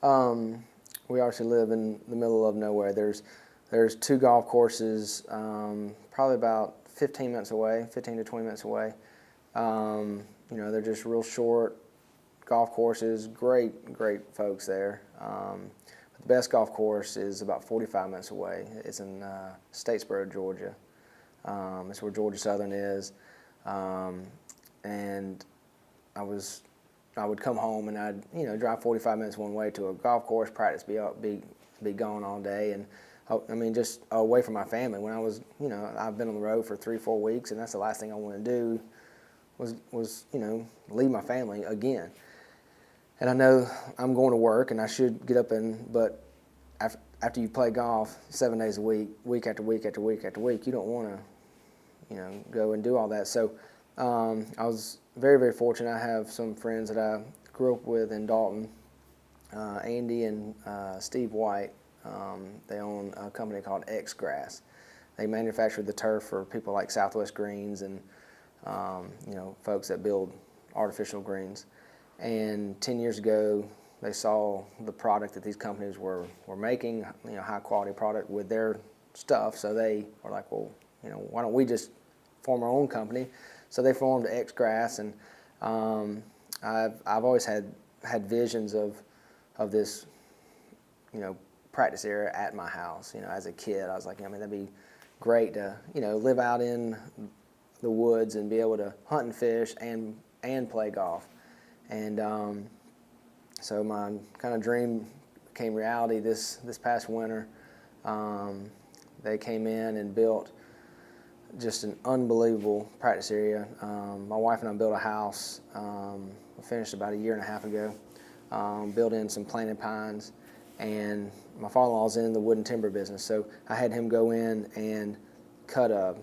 We actually live in the middle of nowhere. There's 2 golf courses, probably about 15 minutes away, 15 to 20 minutes away. They're just real short golf courses, great folks there. The best golf course is about 45 minutes away. It's in Statesboro, Georgia. It's where Georgia Southern is. And I would come home and I'd drive 45 minutes one way to a golf course, practice, be gone all day, and just away from my family. When I was, I've been on the road for 3-4 weeks, and that's the last thing I wanted to do was leave my family again. And I know I'm going to work and I should get up but after you play golf 7 days a week, week after week after week after week, you don't want to, go and do all that. So I was very, very fortunate. I have some friends that I grew up with in Dalton, Andy and Steve White. They own a company called X Grass. They manufacture the turf for people like Southwest Greens and folks that build artificial greens. And 10 years ago, they saw the product that these companies were making, high quality product with their stuff. So they were like, well, why don't we just form our own company? So they formed X Grass, and I've always had visions of this, practice area at my house. As a kid, I was like, that'd be great to, live out in the woods and be able to hunt and fish and play golf. And so my kind of dream became reality this past winter. They came in and built just an unbelievable practice area. My wife and I built a house. We finished about 1.5 years ago. Built in some planted pines, and my father-in-law's in the wood and timber business, so I had him go in and cut a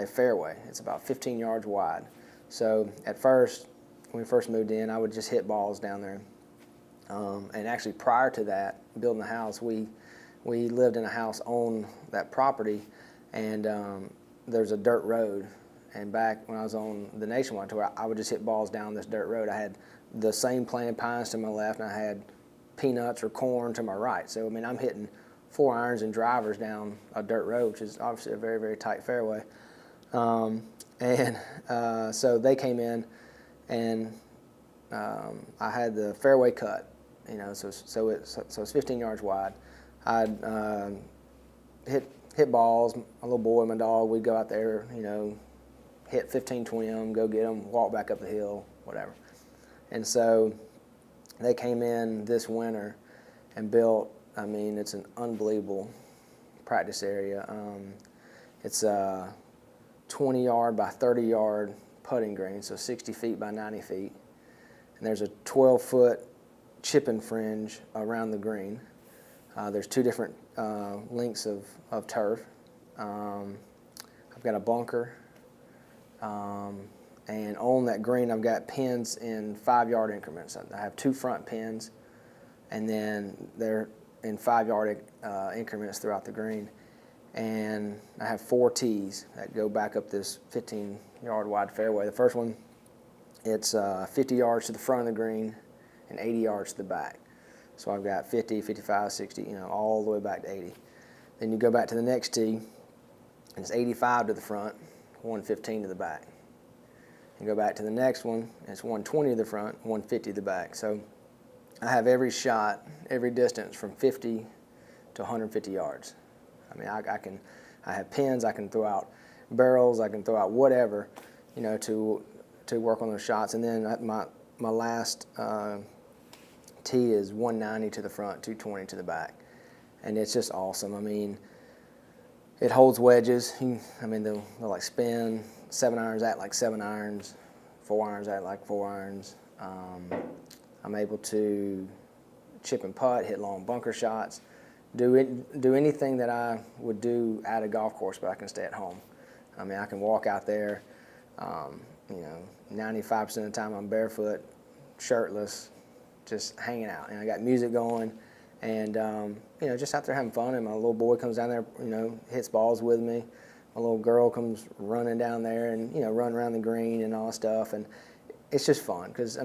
fairway. It's about 15 yards wide. So at first, when we first moved in, I would just hit balls down there. And actually, prior to that, building the house, we lived in a house on that property, and there's a dirt road. And back when I was on the Nationwide Tour, I would just hit balls down this dirt road. I had the same planted pines to my left, and I had peanuts or corn to my right. So, I'm hitting 4 irons and drivers down a dirt road, which is obviously a very, very tight fairway. So they came in, and I had the fairway cut, so it's 15 yards wide. I'd hit balls. My little boy, my dog, we'd go out there, hit 15, 20 of them, go get them, walk back up the hill, whatever. And so they came in this winter and built, it's an unbelievable practice area. It's a 20-yard by 30-yard putting green, so 60 feet by 90 feet. And there's a 12-foot chipping fringe around the green. There's 2 different lengths of turf. I've got a bunker. And on that green, I've got pins in 5-yard increments. I have 2 front pins, and then they're in 5-yard increments throughout the green. And I have 4 tees that go back up this 15-yard wide fairway. The first one, it's 50 yards to the front of the green and 80 yards to the back. So I've got 50, 55, 60, all the way back to 80. Then you go back to the next tee, and it's 85 to the front, 115 to the back. You go back to the next one, and it's 120 to the front, 150 to the back. So I have every shot, every distance from 50 to 150 yards. I have pins, I can throw out barrels, I can throw out whatever, to work on those shots. And then my last tee is 190 to the front, 220 to the back. And it's just awesome. It holds wedges. They'll like spin. 7 irons act like 7 irons. 4 irons act like 4 irons. I'm able to chip and putt, hit long bunker shots, do anything that I would do at a golf course, but I can stay at home. I can walk out there. 95% of the time I'm barefoot, shirtless, just hanging out. And I got music going, and just out there having fun. And my little boy comes down there, hits balls with me. My little girl comes running down there and run around the green and all that stuff. And it's just fun because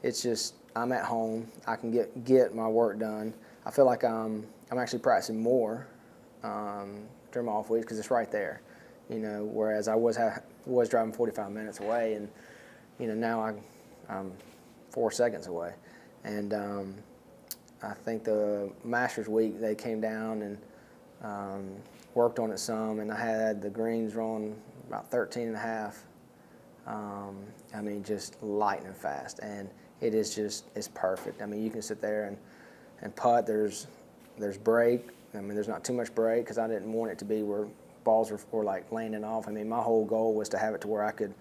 it's just I'm at home. I can get my work done. I feel like I'm actually practicing more during my off weeks because it's right there. You know, whereas I was driving 45 minutes away, and you know now I'm 4 seconds away. And I think the Masters week they came down and worked on it some, and I had the greens rolling about 13 and a half. I mean, just lightning fast, and it's perfect. I mean, you can sit there and putt. There's break. I mean, there's not too much break because I didn't want it to be where balls were like landing off. I mean, my whole goal was to have it to where I could,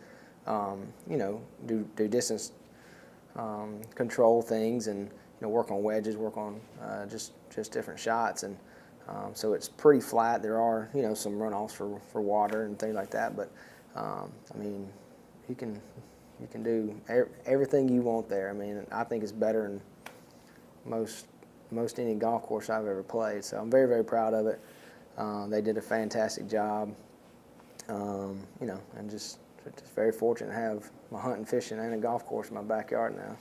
you know, do distance control things and work on wedges, work on just different shots, and so it's pretty flat. There are some runoffs for water and things like that, but I mean, you can do everything you want there. I mean, I think it's better than most any golf course I've ever played. So I'm very, very proud of it. They did a fantastic job. And just very fortunate to have my hunting, fishing, and a golf course in my backyard now.